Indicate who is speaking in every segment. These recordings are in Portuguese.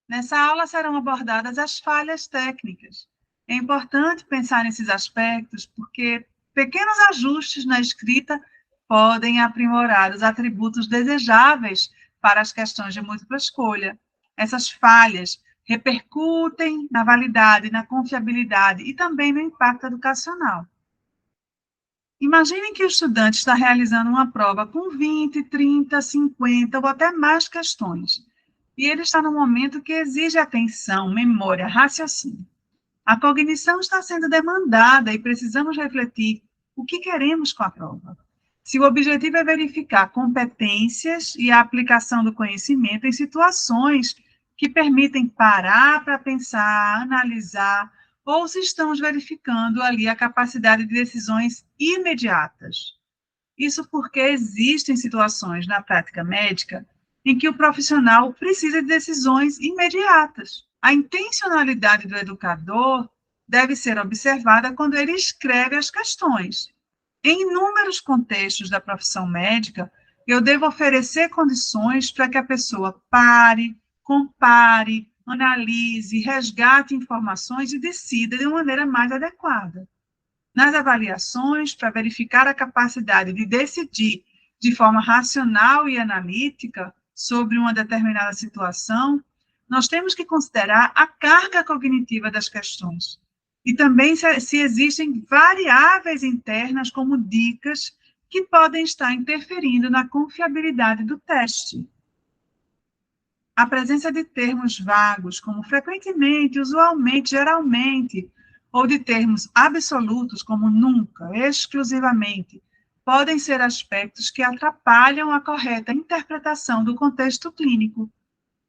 Speaker 1: Nessa aula serão abordadas as falhas técnicas. É importante pensar nesses aspectos porque pequenos ajustes na escrita podem aprimorar os atributos desejáveis para as questões de múltipla escolha. Essas falhas repercutem na validade, na confiabilidade e também no impacto educacional. Imaginem que o estudante está realizando uma prova com 20, 30, 50 ou até mais questões. E ele está num momento que exige atenção, memória, raciocínio. A cognição está sendo demandada e precisamos refletir o que queremos com a prova. Se o objetivo é verificar competências e a aplicação do conhecimento em situações que permitem parar para pensar, analisar, ou se estamos verificando ali a capacidade de decisões imediatas. Isso porque existem situações na prática médica em que o profissional precisa de decisões imediatas. A intencionalidade do educador deve ser observada quando ele escreve as questões. Em inúmeros contextos da profissão médica, eu devo oferecer condições para que a pessoa pare, compare, analise, resgate informações e decida de uma maneira mais adequada. Nas avaliações, para verificar a capacidade de decidir de forma racional e analítica sobre uma determinada situação, nós temos que considerar a carga cognitiva das questões. E também se existem variáveis internas, como dicas, que podem estar interferindo na confiabilidade do teste. A presença de termos vagos, como frequentemente, usualmente, geralmente, ou de termos absolutos, como nunca, exclusivamente, podem ser aspectos que atrapalham a correta interpretação do contexto clínico.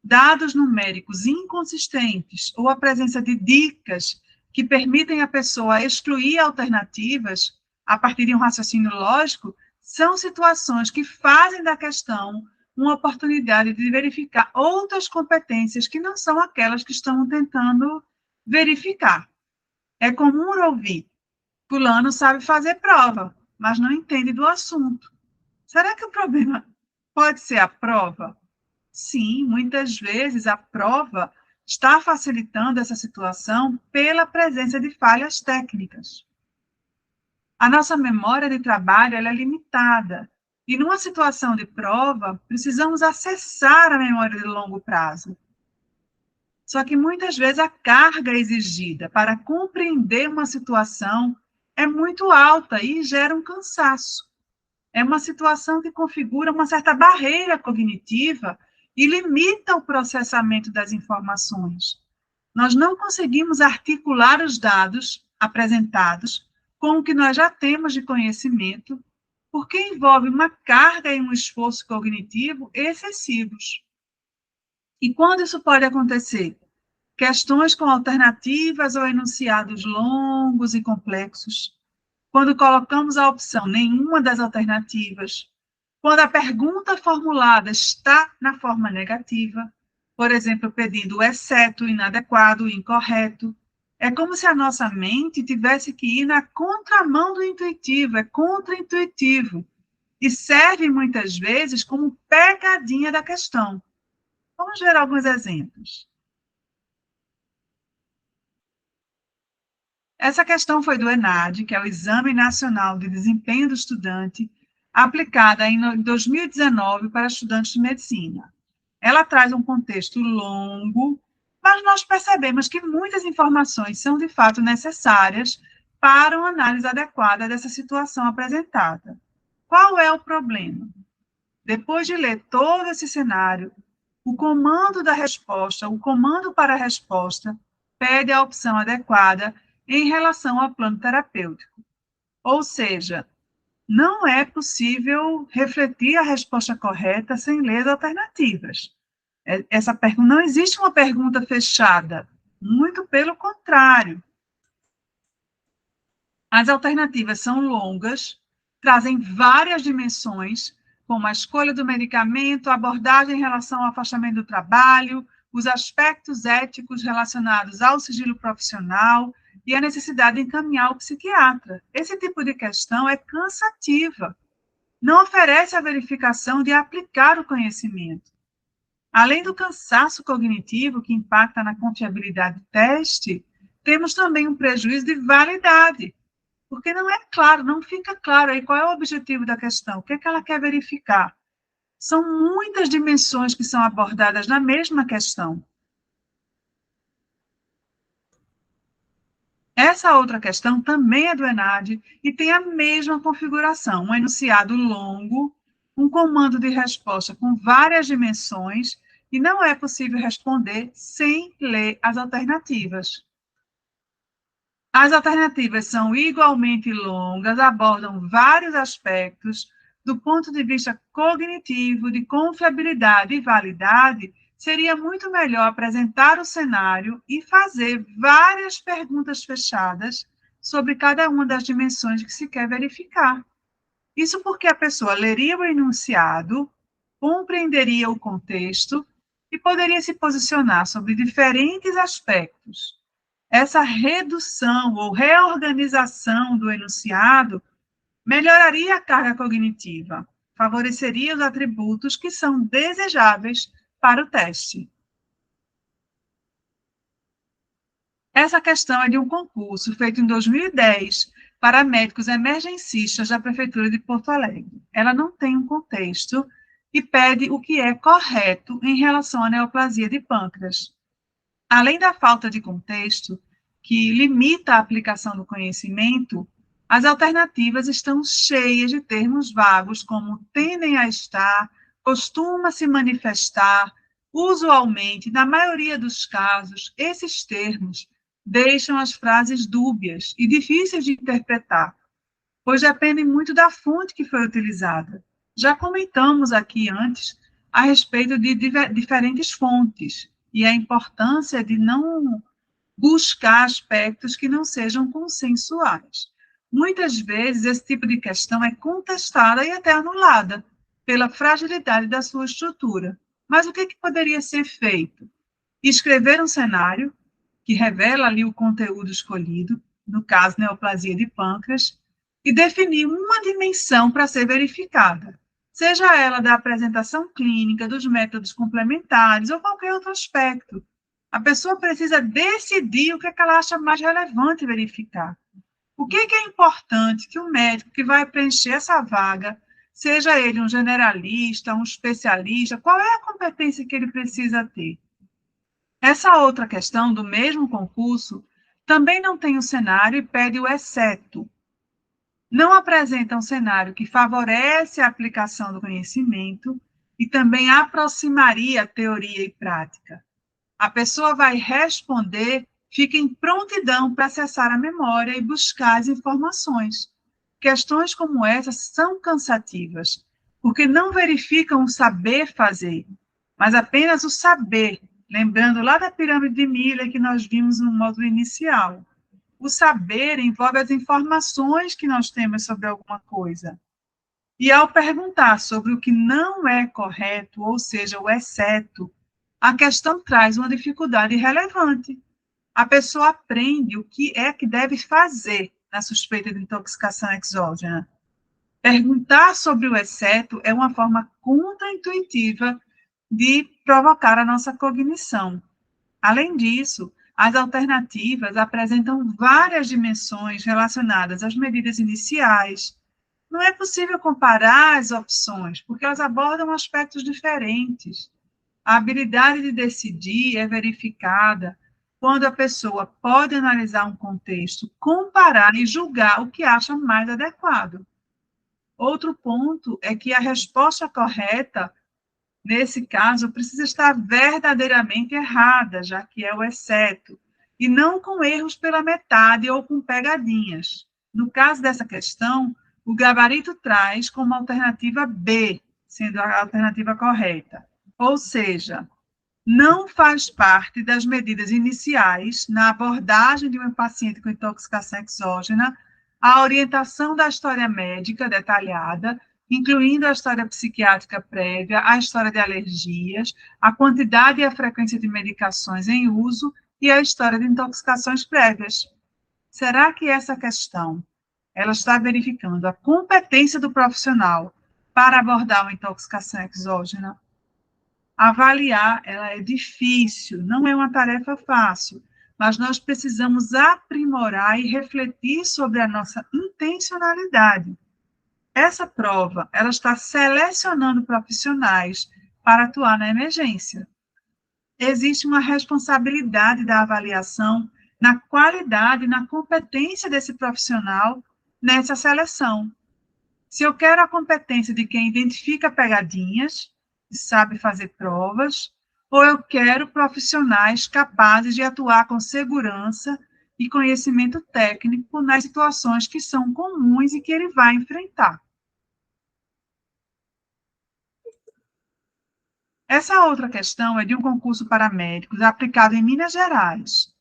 Speaker 1: Dados numéricos inconsistentes ou a presença de dicas que permitem à pessoa excluir alternativas a partir de um raciocínio lógico são situações que fazem da questão uma oportunidade de verificar outras competências que não são aquelas que estamos tentando verificar. É comum ouvir: fulano sabe fazer prova, mas não entende do assunto. Será que o problema pode ser a prova? Sim, muitas vezes a prova está facilitando essa situação pela presença de falhas técnicas. A nossa memória de trabalho ela é limitada, e numa situação de prova, precisamos acessar a memória de longo prazo. Só que muitas vezes a carga exigida para compreender uma situação é muito alta e gera um cansaço. É uma situação que configura uma certa barreira cognitiva e limita o processamento das informações. Nós não conseguimos articular os dados apresentados com o que nós já temos de conhecimento, porque envolve uma carga e um esforço cognitivo excessivos. E quando isso pode acontecer? Questões com alternativas ou enunciados longos e complexos. Quando colocamos a opção nenhuma das alternativas, quando a pergunta formulada está na forma negativa, por exemplo, pedindo o exceto, o inadequado, o incorreto, é como se a nossa mente tivesse que ir na contramão do intuitivo, é contraintuitivo, e serve muitas vezes como pegadinha da questão. Vamos ver alguns exemplos. Essa questão foi do ENAD, que é o Exame Nacional de Desempenho do Estudante, aplicada em 2019 para estudantes de medicina. Ela traz um contexto longo, mas nós percebemos que muitas informações são, de fato, necessárias para uma análise adequada dessa situação apresentada. Qual é o problema? Depois de ler todo esse cenário, o comando da resposta, o comando para a resposta, pede a opção adequada em relação ao plano terapêutico. Ou seja, não é possível refletir a resposta correta sem ler as alternativas. Essa pergunta, não existe uma pergunta fechada, muito pelo contrário. As alternativas são longas, trazem várias dimensões, como a escolha do medicamento, a abordagem em relação ao afastamento do trabalho, os aspectos éticos relacionados ao sigilo profissional e a necessidade de encaminhar o psiquiatra. Esse tipo de questão é cansativa, não oferece a verificação de aplicar o conhecimento. Além do cansaço cognitivo que impacta na confiabilidade do teste, temos também um prejuízo de validade, porque não é claro, não fica claro aí qual é o objetivo da questão, o que é que ela quer verificar. São muitas dimensões que são abordadas na mesma questão. Essa outra questão também é do ENAD e tem a mesma configuração, um enunciado longo, um comando de resposta com várias dimensões, e não é possível responder sem ler as alternativas. As alternativas são igualmente longas, abordam vários aspectos. Do ponto de vista cognitivo, de confiabilidade e validade, seria muito melhor apresentar o cenário e fazer várias perguntas fechadas sobre cada uma das dimensões que se quer verificar. Isso porque a pessoa leria o enunciado, compreenderia o contexto e poderia se posicionar sobre diferentes aspectos. Essa redução ou reorganização do enunciado melhoraria a carga cognitiva, favoreceria os atributos que são desejáveis para o teste. Essa questão é de um concurso feito em 2010 para médicos emergencistas da Prefeitura de Porto Alegre. Ela não tem um contexto e pede o que é correto em relação à neoplasia de pâncreas. Além da falta de contexto, que limita a aplicação do conhecimento, as alternativas estão cheias de termos vagos, como tendem a estar, costuma se manifestar, usualmente, na maioria dos casos, esses termos deixam as frases dúbias e difíceis de interpretar, pois dependem muito da fonte que foi utilizada. Já comentamos aqui antes a respeito de diferentes fontes e a importância de não buscar aspectos que não sejam consensuais. Muitas vezes, esse tipo de questão é contestada e até anulada pela fragilidade da sua estrutura. Mas o que poderia ser feito? Escrever um cenário que revela ali o conteúdo escolhido, no caso, neoplasia de pâncreas, e definir uma dimensão para ser verificada, seja ela da apresentação clínica, dos métodos complementares ou qualquer outro aspecto. A pessoa precisa decidir o que ela acha mais relevante verificar. O que é importante que o médico que vai preencher essa vaga, seja ele um generalista, um especialista, qual é a competência que ele precisa ter? Essa outra questão do mesmo concurso também não tem o cenário e pede o exceto. Não apresenta um cenário que favorece a aplicação do conhecimento e também aproximaria teoria e prática. A pessoa vai responder, fica em prontidão para acessar a memória e buscar as informações. Questões como essa são cansativas, porque não verificam o saber fazer, mas apenas o saber, lembrando lá da pirâmide de Miller que nós vimos no módulo inicial. O saber envolve as informações que nós temos sobre alguma coisa. E ao perguntar sobre o que não é correto, ou seja, o exceto, a questão traz uma dificuldade relevante. A pessoa aprende o que é que deve fazer na suspeita de intoxicação exógena. Perguntar sobre o exceto é uma forma contraintuitiva de provocar a nossa cognição. Além disso, as alternativas apresentam várias dimensões relacionadas às medidas iniciais. Não é possível comparar as opções, porque elas abordam aspectos diferentes. A habilidade de decidir é verificada quando a pessoa pode analisar um contexto, comparar e julgar o que acha mais adequado. Outro ponto é que a resposta correta, nesse caso, precisa estar verdadeiramente errada, já que é o exceto, e não com erros pela metade ou com pegadinhas. No caso dessa questão, o gabarito traz como alternativa B, sendo a alternativa correta. Ou seja, não faz parte das medidas iniciais na abordagem de um paciente com intoxicação exógena a orientação da história médica detalhada, incluindo a história psiquiátrica prévia, a história de alergias, a quantidade e a frequência de medicações em uso e a história de intoxicações prévias. Será que essa questão ela está verificando a competência do profissional para abordar uma intoxicação exógena? Avaliar, ela é difícil, não é uma tarefa fácil, mas nós precisamos aprimorar e refletir sobre a nossa intencionalidade. Essa prova, ela está selecionando profissionais para atuar na emergência. Existe uma responsabilidade da avaliação na qualidade e na competência desse profissional nessa seleção. Se eu quero a competência de quem identifica pegadinhas, sabe fazer provas, ou eu quero profissionais capazes de atuar com segurança e conhecimento técnico nas situações que são comuns e que ele vai enfrentar. Essa outra questão é de um concurso para médicos aplicado em Minas Gerais,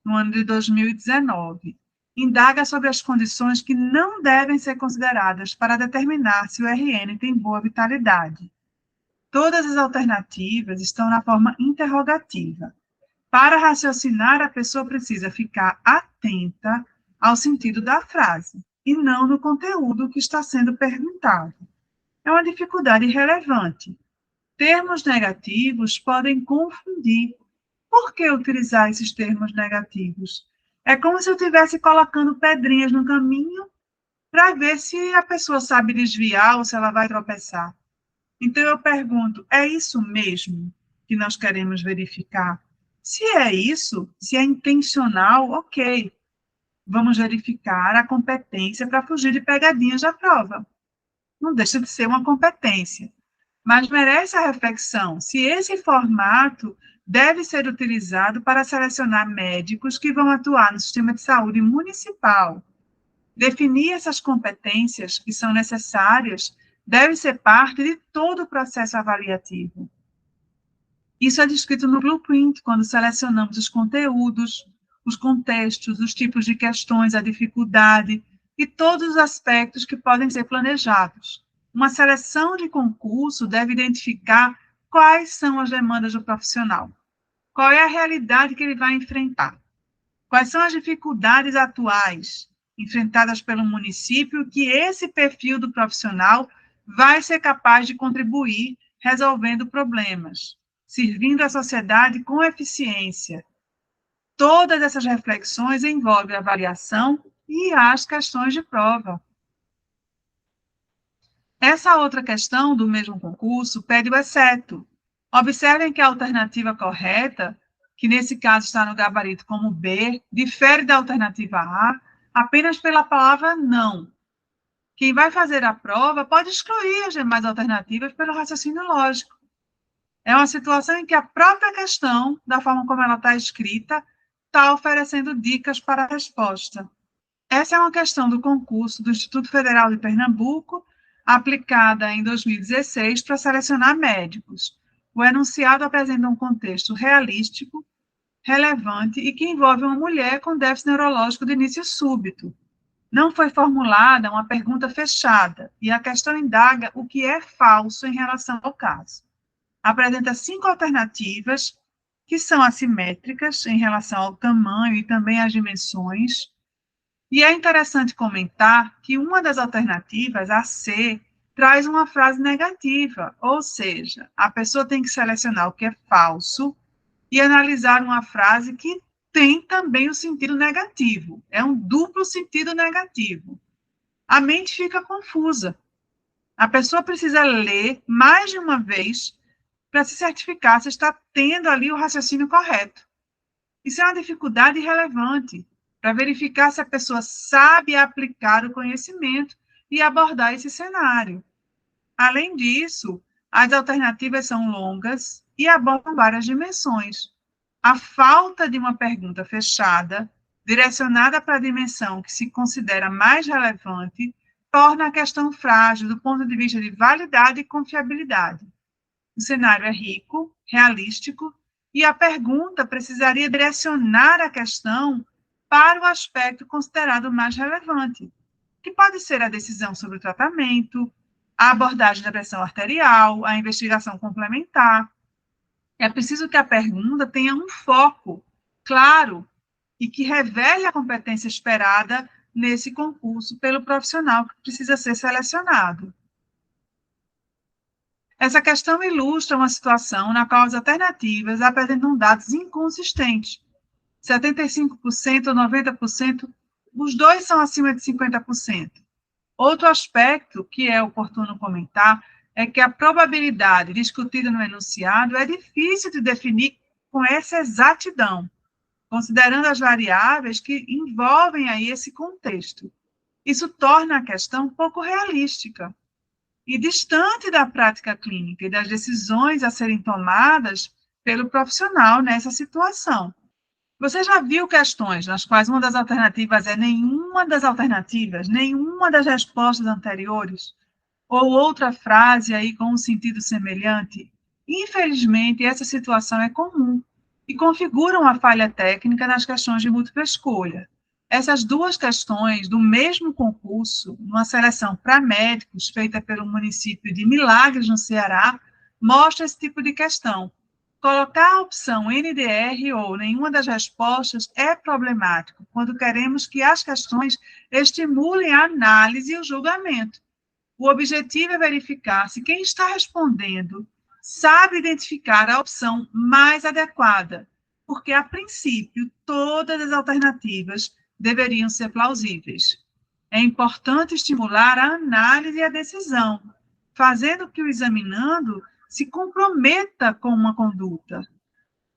Speaker 1: no ano de 2019. Indaga sobre as condições que não devem ser consideradas para determinar se o RN tem boa vitalidade. Todas as alternativas estão na forma interrogativa. Para raciocinar, a pessoa precisa ficar atenta ao sentido da frase e não no conteúdo que está sendo perguntado. É uma dificuldade relevante. Termos negativos podem confundir. Por que utilizar esses termos negativos? É como se eu estivesse colocando pedrinhas no caminho para ver se a pessoa sabe desviar ou se ela vai tropeçar. Então eu pergunto, é isso mesmo que nós queremos verificar? Se é isso, se é intencional, ok. Vamos verificar a competência para fugir de pegadinhas da prova. Não deixa de ser uma competência. Mas merece a reflexão se esse formato deve ser utilizado para selecionar médicos que vão atuar no sistema de saúde municipal. Definir essas competências que são necessárias deve ser parte de todo o processo avaliativo. Isso é descrito no blueprint, quando selecionamos os conteúdos, os contextos, os tipos de questões, a dificuldade e todos os aspectos que podem ser planejados. Uma seleção de concurso deve identificar quais são as demandas do profissional, qual é a realidade que ele vai enfrentar, quais são as dificuldades atuais enfrentadas pelo município que esse perfil do profissional vai ser capaz de contribuir resolvendo problemas, servindo a sociedade com eficiência. Todas essas reflexões envolvem a avaliação e as questões de prova. Essa outra questão do mesmo concurso pede o exceto. Observem que a alternativa correta, que nesse caso está no gabarito como B, difere da alternativa A apenas pela palavra não. Quem vai fazer a prova pode excluir as demais alternativas pelo raciocínio lógico. É uma situação em que a própria questão, da forma como ela está escrita, está oferecendo dicas para a resposta. Essa é uma questão do concurso do Instituto Federal de Pernambuco, aplicada em 2016 para selecionar médicos. O enunciado apresenta um contexto realístico, relevante e que envolve uma mulher com déficit neurológico de início súbito. Não foi formulada uma pergunta fechada e a questão indaga o que é falso em relação ao caso. Apresenta 5 alternativas que são assimétricas em relação ao tamanho e também às dimensões. E é interessante comentar que uma das alternativas, a C, traz uma frase negativa, ou seja, a pessoa tem que selecionar o que é falso e analisar uma frase que tem também o sentido negativo. É um duplo sentido negativo. A mente fica confusa. A pessoa precisa ler mais de uma vez para se certificar se está tendo ali o raciocínio correto. Isso é uma dificuldade relevante para verificar se a pessoa sabe aplicar o conhecimento e abordar esse cenário. Além disso, as alternativas são longas e abordam várias dimensões. A falta de uma pergunta fechada, direcionada para a dimensão que se considera mais relevante, torna a questão frágil do ponto de vista de validade e confiabilidade. O cenário é rico, realístico, e a pergunta precisaria direcionar a questão para o aspecto considerado mais relevante, que pode ser a decisão sobre o tratamento, a abordagem da pressão arterial, a investigação complementar. É preciso que a pergunta tenha um foco claro e que revele a competência esperada nesse concurso pelo profissional que precisa ser selecionado. Essa questão ilustra uma situação na qual as alternativas apresentam dados inconsistentes. 75% ou 90%, os dois são acima de 50%. Outro aspecto que é oportuno comentar é que a probabilidade discutida no enunciado é difícil de definir com essa exatidão, considerando as variáveis que envolvem aí esse contexto. Isso torna a questão pouco realística e distante da prática clínica e das decisões a serem tomadas pelo profissional nessa situação. Você já viu questões nas quais uma das alternativas é nenhuma das alternativas, nenhuma das respostas anteriores? Ou outra frase aí com um sentido semelhante? Infelizmente, essa situação é comum e configura uma falha técnica nas questões de múltipla escolha. Essas duas questões do mesmo concurso, numa seleção para médicos feita pelo município de Milagres, no Ceará, mostra esse tipo de questão. Colocar a opção NDR ou nenhuma das respostas é problemático quando queremos que as questões estimulem a análise e o julgamento. O objetivo é verificar se quem está respondendo sabe identificar a opção mais adequada, porque, a princípio, todas as alternativas deveriam ser plausíveis. É importante estimular a análise e a decisão, fazendo que o examinando se comprometa com uma conduta.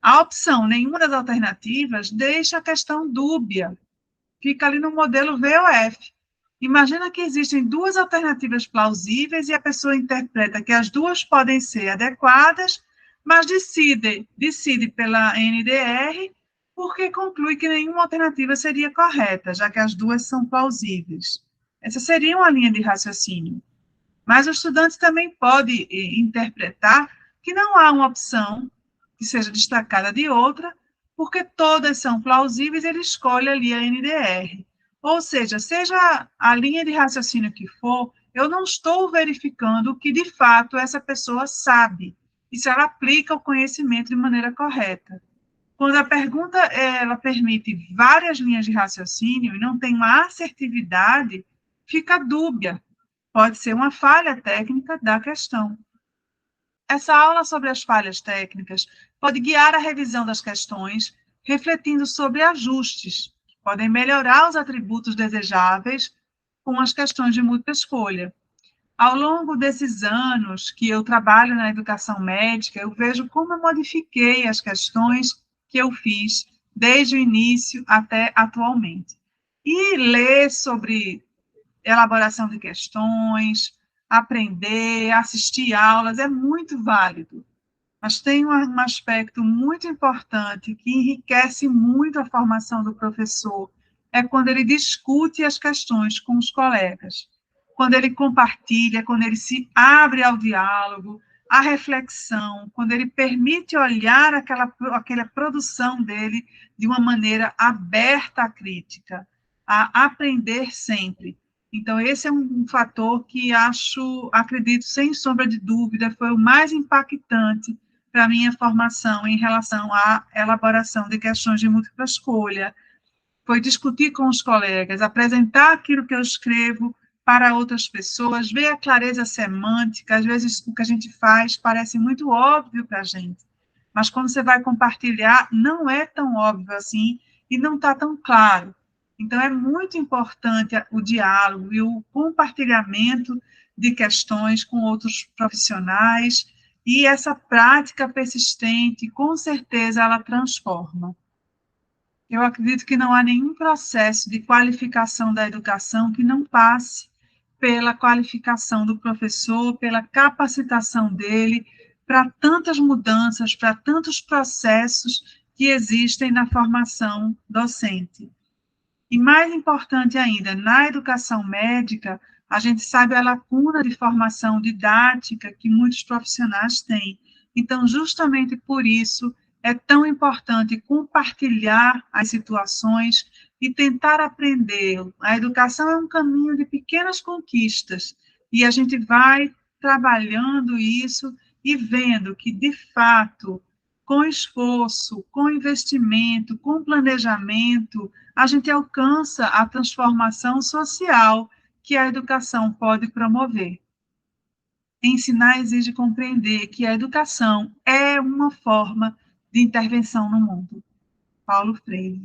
Speaker 1: A opção nenhuma das alternativas deixa a questão dúbia, fica ali no modelo VOF. Imagina que existem duas alternativas plausíveis e a pessoa interpreta que as duas podem ser adequadas, mas decide pela NDR porque conclui que nenhuma alternativa seria correta, já que as duas são plausíveis. Essa seria uma linha de raciocínio. Mas o estudante também pode interpretar que não há uma opção que seja destacada de outra, porque todas são plausíveis, ele escolhe ali a NDR. Ou seja a linha de raciocínio que for, eu não estou verificando o que de fato essa pessoa sabe, e se ela aplica o conhecimento de maneira correta. Quando a pergunta ela permite várias linhas de raciocínio e não tem uma assertividade, fica dúbia. Pode ser uma falha técnica da questão. Essa aula sobre as falhas técnicas pode guiar a revisão das questões, refletindo sobre ajustes que podem melhorar os atributos desejáveis com as questões de múltipla escolha. Ao longo desses anos que eu trabalho na educação médica, eu vejo como eu modifiquei as questões que eu fiz desde o início até atualmente. E ler sobre elaboração de questões, aprender, assistir aulas, é muito válido. Mas tem um aspecto muito importante que enriquece muito a formação do professor, é quando ele discute as questões com os colegas, quando ele compartilha, quando ele se abre ao diálogo, à reflexão, quando ele permite olhar aquela produção dele de uma maneira aberta à crítica, a aprender sempre. Então, esse é um fator que acredito, sem sombra de dúvida, foi o mais impactante para a minha formação em relação à elaboração de questões de múltipla escolha. Foi discutir com os colegas, apresentar aquilo que eu escrevo para outras pessoas, ver a clareza semântica. Às vezes, o que a gente faz parece muito óbvio para a gente, mas quando você vai compartilhar, não é tão óbvio assim e não está tão claro. Então, é muito importante o diálogo e o compartilhamento de questões com outros profissionais, e essa prática persistente, com certeza, ela transforma. Eu acredito que não há nenhum processo de qualificação da educação que não passe pela qualificação do professor, pela capacitação dele, para tantas mudanças, para tantos processos que existem na formação docente. E mais importante ainda, na educação médica, a gente sabe a lacuna de formação didática que muitos profissionais têm. Então, justamente por isso, é tão importante compartilhar as situações e tentar aprender. A educação é um caminho de pequenas conquistas, e a gente vai trabalhando isso e vendo que, de fato, com esforço, com investimento, com planejamento, a gente alcança a transformação social que a educação pode promover. Ensinar exige compreender que a educação é uma forma de intervenção no mundo. Paulo Freire.